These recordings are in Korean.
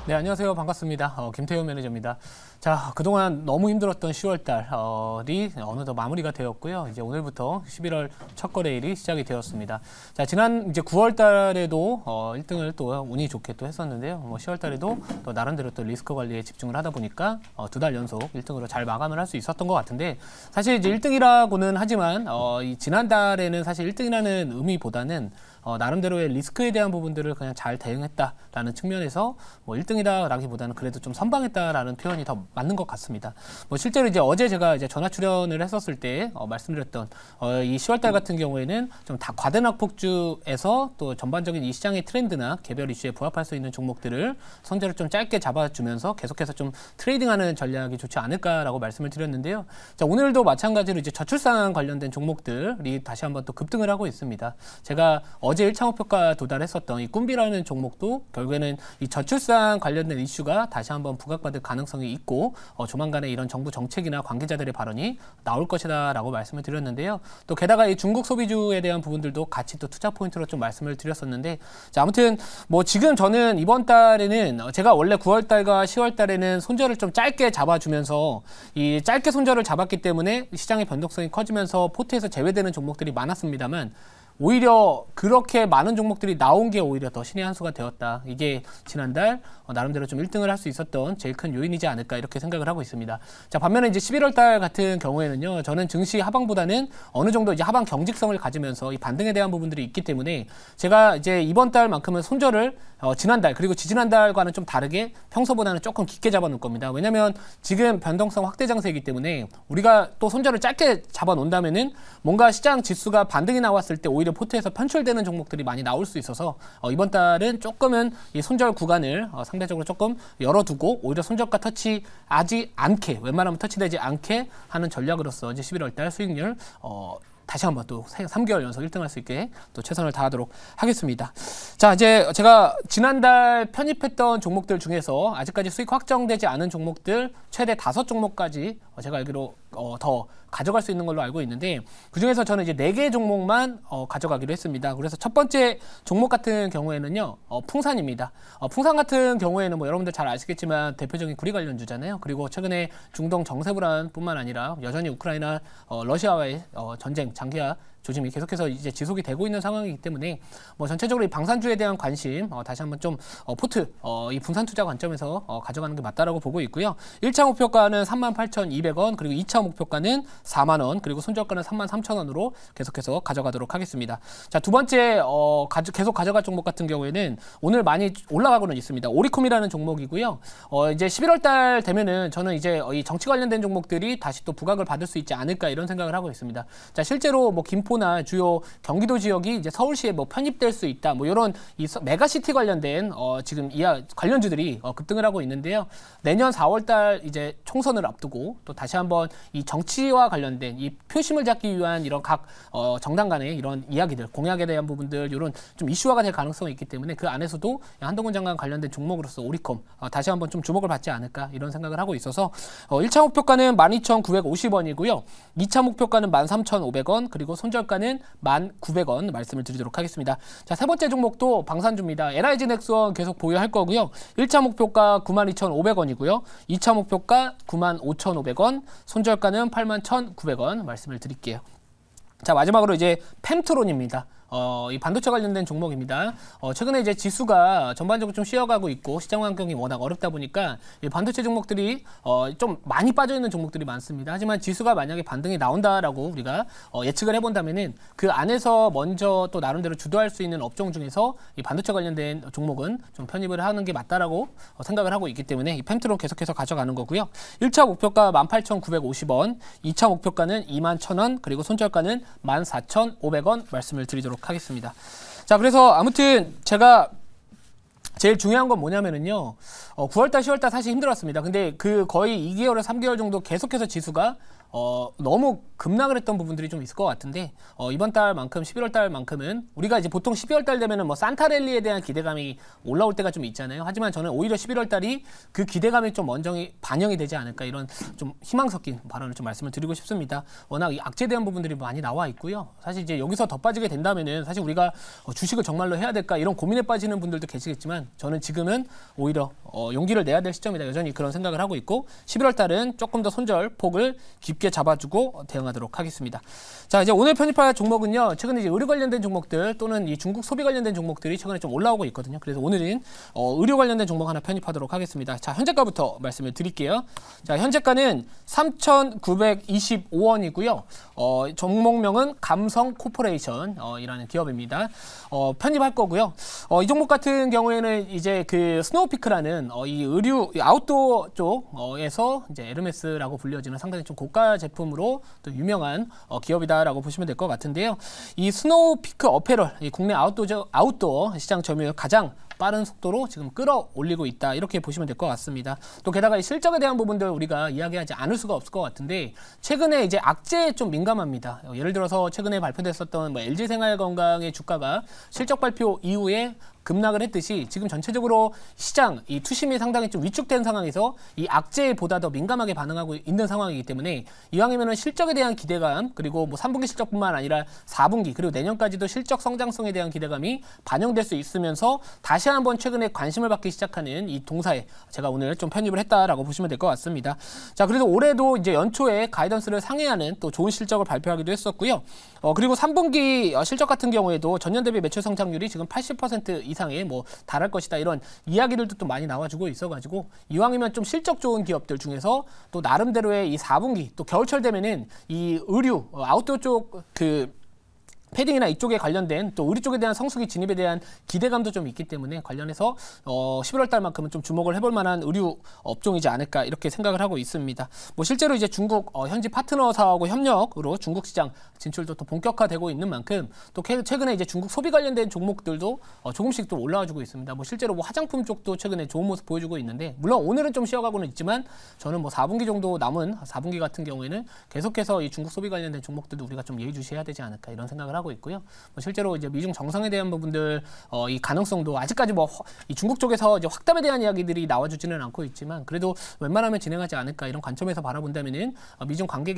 네, 안녕하세요. 반갑습니다. 김태훈 매니저입니다. 자, 그동안 너무 힘들었던 10월달이 어느덧 마무리가 되었고요. 이제 오늘부터 11월 첫 거래일이 시작이 되었습니다. 자, 지난 이제 9월달에도 1등을 또 운이 좋게 또 했었는데요. 10월달에도 또 나름대로 또 리스크 관리에 집중을 하다 보니까 2달 연속 1등으로 잘 마감을 할 수 있었던 것 같은데, 사실 이제 1등이라고는 하지만 이 지난달에는 사실 1등이라는 의미보다는 나름대로의 리스크에 대한 부분들을 그냥 잘 대응했다라는 측면에서 1등이다라기보다는 그래도 좀 선방했다라는 표현이 더 맞는 것 같습니다. 실제로 이제 어제 제가 이제 전화 출연을 했었을 때 말씀드렸던 이 10월달 같은 경우에는 좀 다 과대 낙폭주에서 또 전반적인 이 시장의 트렌드나 개별 이슈에 부합할 수 있는 종목들을 선제를 좀 짧게 잡아주면서 계속해서 좀 트레이딩하는 전략이 좋지 않을까라고 말씀을 드렸는데요. 자, 오늘도 마찬가지로 이제 저출산 관련된 종목들이 다시 한번 또 급등을 하고 있습니다. 제가 어제 1차 목표가 도달했었던 이 꿈비라는 종목도 결국에는 이 저출산 관련된 이슈가 다시 한번 부각받을 가능성이 있고 조만간에 이런 정부 정책이나 관계자들의 발언이 나올 것이다라고 말씀을 드렸는데요. 또 게다가 이 중국 소비주에 대한 부분들도 같이 또 투자 포인트로 좀 말씀을 드렸었는데, 자, 아무튼 지금 저는 이번 달에는 제가 원래 9월 달과 10월 달에는 손절을 좀 짧게 잡아주면서 이 짧게 손절을 잡았기 때문에 시장의 변동성이 커지면서 포트에서 제외되는 종목들이 많았습니다만, 오히려 그렇게 많은 종목들이 나온 게 오히려 더 신의 한 수가 되었다. 이게 지난달 나름대로 좀 1등을 할 수 있었던 제일 큰 요인이지 않을까 이렇게 생각을 하고 있습니다. 자, 반면에 이제 11월 달 같은 경우에는요, 저는 증시 하방보다는 어느 정도 이제 하방 경직성을 가지면서 이 반등에 대한 부분들이 있기 때문에 제가 이제 이번 달만큼은 손절을 지난달 그리고 지지난달과는 좀 다르게 평소보다는 조금 깊게 잡아놓을 겁니다. 왜냐면 지금 변동성 확대 장세이기 때문에 우리가 또 손절을 짧게 잡아놓는다면은 뭔가 시장 지수가 반등이 나왔을 때 오히려 포트에서 편출되는 종목들이 많이 나올 수 있어서 이번 달은 조금은 이 손절 구간을 상대적으로 조금 열어두고 오히려 손절가 터치하지 않게, 웬만하면 터치되지 않게 하는 전략으로서 이제 11월 달 수익률 다시 한번 또 3개월 연속 1등 할 수 있게 또 최선을 다하도록 하겠습니다. 자, 이제 제가 지난달 편입했던 종목들 중에서 아직까지 수익 확정되지 않은 종목들 최대 5종목까지 제가 알기로 더 가져갈 수 있는 걸로 알고 있는데, 그중에서 저는 이제 4개 종목만 가져가기로 했습니다. 그래서 첫 번째 종목 같은 경우에는요, 풍산입니다. 풍산 같은 경우에는 여러분들 잘 아시겠지만 대표적인 구리 관련주잖아요. 그리고 최근에 중동 정세 불안뿐만 아니라 여전히 우크라이나 러시아와의 전쟁 장기화 조짐이 계속해서 이제 지속이 되고 있는 상황이기 때문에 전체적으로 이 방산주에 대한 관심 다시 한번 좀 포트 이 분산 투자 관점에서 가져가는 게 맞다라고 보고 있고요. 1차 목표가는 38,200원, 그리고 2차 목표가는 4만 원, 그리고 손절가는 33,000원으로 계속해서 가져가도록 하겠습니다. 자, 두 번째 계속 가져갈 종목 같은 경우에는 오늘 많이 올라가고는 있습니다. 오리콤이라는 종목이고요. 이제 11월 달 되면은 저는 이제 이 정치 관련된 종목들이 다시 또 부각을 받을 수 있지 않을까 이런 생각을 하고 있습니다. 자, 실제로 김포나 주요 경기도 지역이 이제 서울시에 편입될 수 있다. 이런 이 메가시티 관련된 지금 관련주들이 급등을 하고 있는데요. 내년 4월 달 이제 총선을 앞두고 또 다시 한번 이 정치와 관련된 이 표심을 잡기 위한 이런 각 정당 간의 이런 이야기들, 공약에 대한 부분들, 이런 좀 이슈화가 될 가능성이 있기 때문에 그 안에서도 한동훈 장관 관련된 종목으로서 오리콤 다시 한번 좀 주목을 받지 않을까 이런 생각을 하고 있어서 1차 목표가는 12,950원이고요. 2차 목표가는 13,500원, 그리고 손절가는 1,900원 말씀을 드리도록 하겠습니다. 자, 세 번째 종목도 방산주입니다. LIG 넥스원 계속 보유할 거고요. 1차 목표가 92,500원이고요. 2차 목표가 95,500원, 손절가는 81,900원 말씀을 드릴게요. 자, 마지막으로 이제 펜트론입니다. 이 반도체 관련된 종목입니다. 최근에 이제 지수가 전반적으로 좀 쉬어가고 있고 시장 환경이 워낙 어렵다 보니까 이 반도체 종목들이 좀 많이 빠져있는 종목들이 많습니다. 하지만 지수가 만약에 반등이 나온다라고 우리가 예측을 해본다면은 그 안에서 먼저 또 나름대로 주도할 수 있는 업종 중에서 이 반도체 관련된 종목은 좀 편입을 하는 게 맞다라고 생각을 하고 있기 때문에 이 펜트론 계속해서 가져가는 거고요. 1차 목표가 18,950원, 2차 목표가는 21,000원, 그리고 손절가는 14,500원 말씀을 드리도록 하겠습니다. 자, 그래서 아무튼 제가 제일 중요한 건 뭐냐면은요, 9월달, 10월달 사실 힘들었습니다. 근데 그 거의 2개월에서 3개월 정도 계속해서 지수가 너무 급락을 했던 부분들이 좀 있을 것 같은데 이번 달만큼 11월 달만큼은 우리가 이제 보통 12월 달 되면은 뭐 산타랠리에 대한 기대감이 올라올 때가 좀 있잖아요. 하지만 저는 오히려 11월 달이 그 기대감이 좀 먼저 반영이 되지 않을까 이런 좀 희망 섞인 발언을 좀 말씀을 드리고 싶습니다. 워낙 이 악재에 대한 부분들이 많이 나와 있고요. 사실 이제 여기서 더 빠지게 된다면은 사실 우리가 주식을 정말로 해야 될까 이런 고민에 빠지는 분들도 계시겠지만 저는 지금은 오히려 용기를 내야 될 시점이다. 여전히 그런 생각을 하고 있고 11월 달은 조금 더 손절 폭을 깊게 잡아주고 대응하도록 하겠습니다. 자, 이제 오늘 편입할 종목은요. 최근에 이제 의료 관련된 종목들 또는 이 중국 소비 관련된 종목들이 최근에 좀 올라오고 있거든요. 그래서 오늘은 의료 관련된 종목 하나 편입하도록 하겠습니다. 자, 현재가부터 말씀을 드릴게요. 자, 현재가는 3,925원이고요. 종목명은 감성 코퍼레이션 이라는 기업입니다. 편입할 거고요. 이 종목 같은 경우에는 이제 그 스노우피크라는 이 의류 아웃도어 쪽에서 이제 에르메스라고 불려지는 상당히 좀 고가 제품으로 또 유명한 기업이다라고 보시면 될 것 같은데요. 이 스노우피크 어페럴, 이 국내 아웃도어 시장 점유율 가장 빠른 속도로 지금 끌어올리고 있다. 이렇게 보시면 될 것 같습니다. 또 게다가 이 실적에 대한 부분들 우리가 이야기하지 않을 수가 없을 것 같은데 최근에 이제 악재에 좀 민감합니다. 예를 들어서 최근에 발표됐었던 뭐 LG생활건강의 주가가 실적 발표 이후에 급락을 했듯이 지금 전체적으로 시장 이 투심이 상당히 좀 위축된 상황에서 이 악재에 보다 더 민감하게 반응하고 있는 상황이기 때문에 이왕이면은 실적에 대한 기대감 그리고 뭐 3분기 실적뿐만 아니라 4분기 그리고 내년까지도 실적 성장성에 대한 기대감이 반영될 수 있으면서 다시 한번 최근에 관심을 받기 시작하는 이 동사에 제가 오늘 좀 편입을 했다라고 보시면 될 것 같습니다. 자, 그래도 올해도 이제 연초에 가이던스를 상회하는 또 좋은 실적을 발표하기도 했었고요. 그리고 3분기 실적 같은 경우에도 전년 대비 매출 성장률이 지금 80% 이상에 뭐 달할 것이다 이런 이야기들도 또 많이 나와주고 있어가지고 이왕이면 좀 실적 좋은 기업들 중에서 또 나름대로의 이 4분기 또 겨울철 되면은 이 의류 아웃도어 쪽 패딩이나 이쪽에 관련된 또 의류 쪽에 대한 성수기 진입에 대한 기대감도 좀 있기 때문에 관련해서 11월 달만큼은 좀 주목을 해볼 만한 의류 업종이지 않을까 이렇게 생각을 하고 있습니다. 뭐 실제로 이제 중국 현지 파트너사하고 협력으로 중국 시장 진출도 또 본격화되고 있는 만큼 또 최근에 이제 중국 소비 관련된 종목들도 조금씩 또 올라와주고 있습니다. 뭐 실제로 뭐 화장품 쪽도 최근에 좋은 모습 보여주고 있는데 물론 오늘은 좀 쉬어가고는 있지만 저는 뭐 4분기 정도 남은 4분기 같은 경우에는 계속해서 이 중국 소비 관련된 종목들도 우리가 좀 예의주시해야 되지 않을까 이런 생각을 하고 있고요. 뭐 실제로 이제 미중 정상에 대한 부분들 이 가능성도 아직까지 뭐 이 중국 쪽에서 이제 확답에 대한 이야기들이 나와주지는 않고 있지만 그래도 웬만하면 진행하지 않을까 이런 관점에서 바라본다면은 미중 관계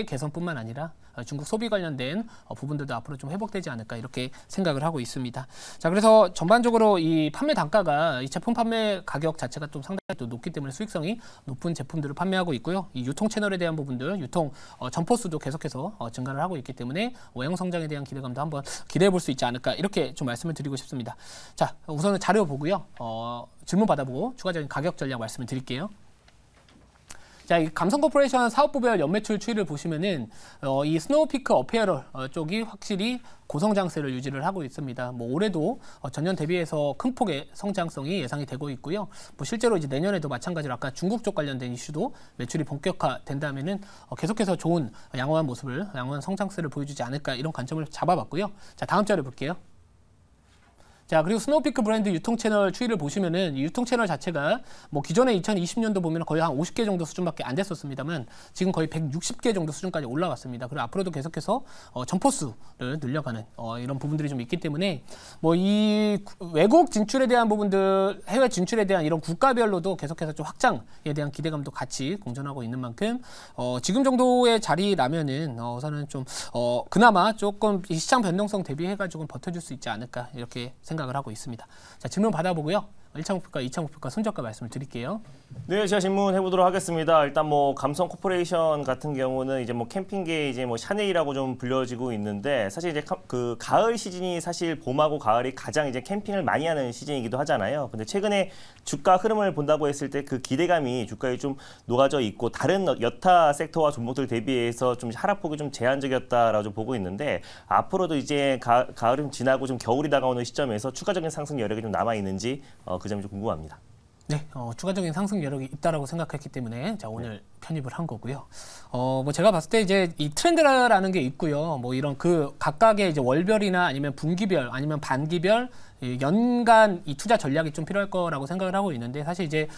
개선뿐만 아니라 중국 소비 관련된 부분들도 앞으로 좀 회복되지 않을까 이렇게 생각을 하고 있습니다. 자, 그래서 전반적으로 이 판매 단가가 이 제품 판매 가격 자체가 좀 상당히 또 높기 때문에 수익성이 높은 제품들을 판매하고 있고요. 이 유통 채널에 대한 부분들, 유통 점포 수도 계속해서 증가를 하고 있기 때문에 외형 성장에 대한 기대감도 한번 기대해 볼 수 있지 않을까 이렇게 좀 말씀을 드리고 싶습니다. 자, 우선은 자료 보고요. 질문 받아보고 추가적인 가격 전략 말씀을 드릴게요. 자, 이 감성코퍼레이션 사업부별 연매출 추이를 보시면은 이 스노우피크 어페어럴 쪽이 확실히 고성장세를 유지를 하고 있습니다. 뭐 올해도 전년 대비해서 큰 폭의 성장성이 예상이 되고 있고요. 뭐 실제로 이제 내년에도 마찬가지로 아까 중국 쪽 관련된 이슈도 매출이 본격화된다면은 계속해서 좋은 양호한 모습을 양호한 성장세를 보여주지 않을까 이런 관점을 잡아봤고요. 자, 다음 자료 볼게요. 자, 그리고 스노우피크 브랜드 유통 채널 추이를 보시면은 이 유통 채널 자체가 뭐 기존에 2020년도 보면 거의 한 50개 정도 수준밖에 안 됐었습니다만 지금 거의 160개 정도 수준까지 올라왔습니다. 그리고 앞으로도 계속해서 점포 수를 늘려가는 이런 부분들이 좀 있기 때문에 뭐 이 외국 진출에 대한 부분들, 해외 진출에 대한 이런 국가별로도 계속해서 좀 확장에 대한 기대감도 같이 공존하고 있는 만큼 지금 정도의 자리라면은 우선은 좀 그나마 조금 이 시장 변동성 대비해가지고 버텨줄 수 있지 않을까 이렇게 생각을 하고 있습니다. 자, 질문 받아보고요. 1차 목표가, 2차 목표가 손절가 말씀을 드릴게요. 네, 제가 질문해 보도록 하겠습니다. 일단 뭐 감성 코퍼레이션 같은 경우는 이제 뭐 캠핑계 이제 뭐 샤넬이라고 좀 불려지고 있는데 사실 이제 그 가을 시즌이 사실 봄하고 가을이 가장 이제 캠핑을 많이 하는 시즌이기도 하잖아요. 근데 최근에 주가 흐름을 본다고 했을 때 그 기대감이 주가에 좀 녹아져 있고 다른 여타 섹터와 종목들 대비해서 좀 하락폭이 좀 제한적이었다라고 좀 보고 있는데 앞으로도 이제 가을은 지나고 좀 겨울이 다가오는 시점에서 추가적인 상승 여력이 좀 남아 있는지 그 점이 좀 궁금합니다. 네, 추가적인 상승 여력이 있다라고 생각했기 때문에 자, 오늘 편입을 한 거고요. 뭐 제가 봤을 때 이제 이 트렌드라는 게 있고요. 뭐 이런 그 각각의 이제 월별이나 아니면 분기별 아니면 반기별 이 연간 이 투자 전략이 좀 필요할 거라고 생각을 하고 있는데 사실 이제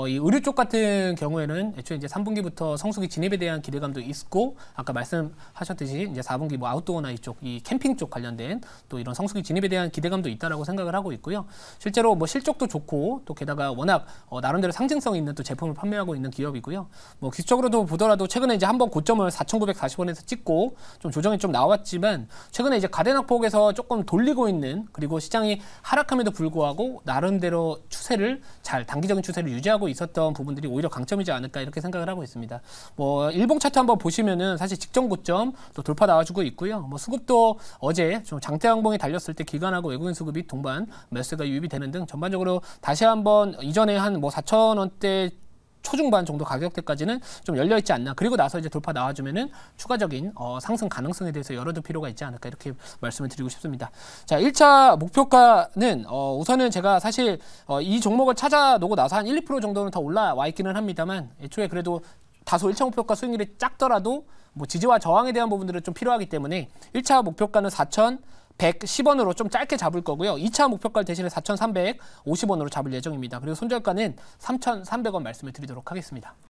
이 의류 쪽 같은 경우에는 애초에 이제 3분기부터 성수기 진입에 대한 기대감도 있고 아까 말씀하셨듯이 이제 4분기 뭐 아웃도어나 이쪽 이 캠핑 쪽 관련된 또 이런 성수기 진입에 대한 기대감도 있다라고 생각을 하고 있고요. 실제로 뭐 실적도 좋고 또 게다가 워낙 나름대로 상징성 있는 또 제품을 판매하고 있는 기업이고요. 뭐 기술적으로도 보더라도 최근에 이제 한번 고점을 4,940원에서 찍고 좀 조정이 좀 나왔지만 최근에 이제 가대낙폭에서 조금 돌리고 있는 그리고 시장이 하락함에도 불구하고 나름대로 추세를 잘 단기적인 추세를 유지하고 있었던 부분들이 오히려 강점이지 않을까 이렇게 생각을 하고 있습니다. 뭐 일봉 차트 한번 보시면은 사실 직전 고점 또 돌파 나와주고 있고요. 뭐 수급도 어제 좀 장대 양봉이 달렸을 때 기관하고 외국인 수급이 동반 매수가 유입이 되는 등 전반적으로 다시 한번 이전에 한 뭐 4,000원대 초중반 정도 가격대까지는 좀 열려있지 않나. 그리고 나서 이제 돌파 나와주면은 추가적인 상승 가능성에 대해서 열어둘 필요가 있지 않을까 이렇게 말씀을 드리고 싶습니다. 자, 1차 목표가는 우선은 제가 사실 이 종목을 찾아놓고 나서 한 1, 2% 정도는 더 올라와 있기는 합니다만 애초에 그래도 다소 1차 목표가 수익률이 작더라도 뭐 지지와 저항에 대한 부분들은 좀 필요하기 때문에 1차 목표가는 4,110원으로 좀 짧게 잡을 거고요. 2차 목표가 대신에 4,350원으로 잡을 예정입니다. 그리고 손절가는 3,300원 말씀을 드리도록 하겠습니다.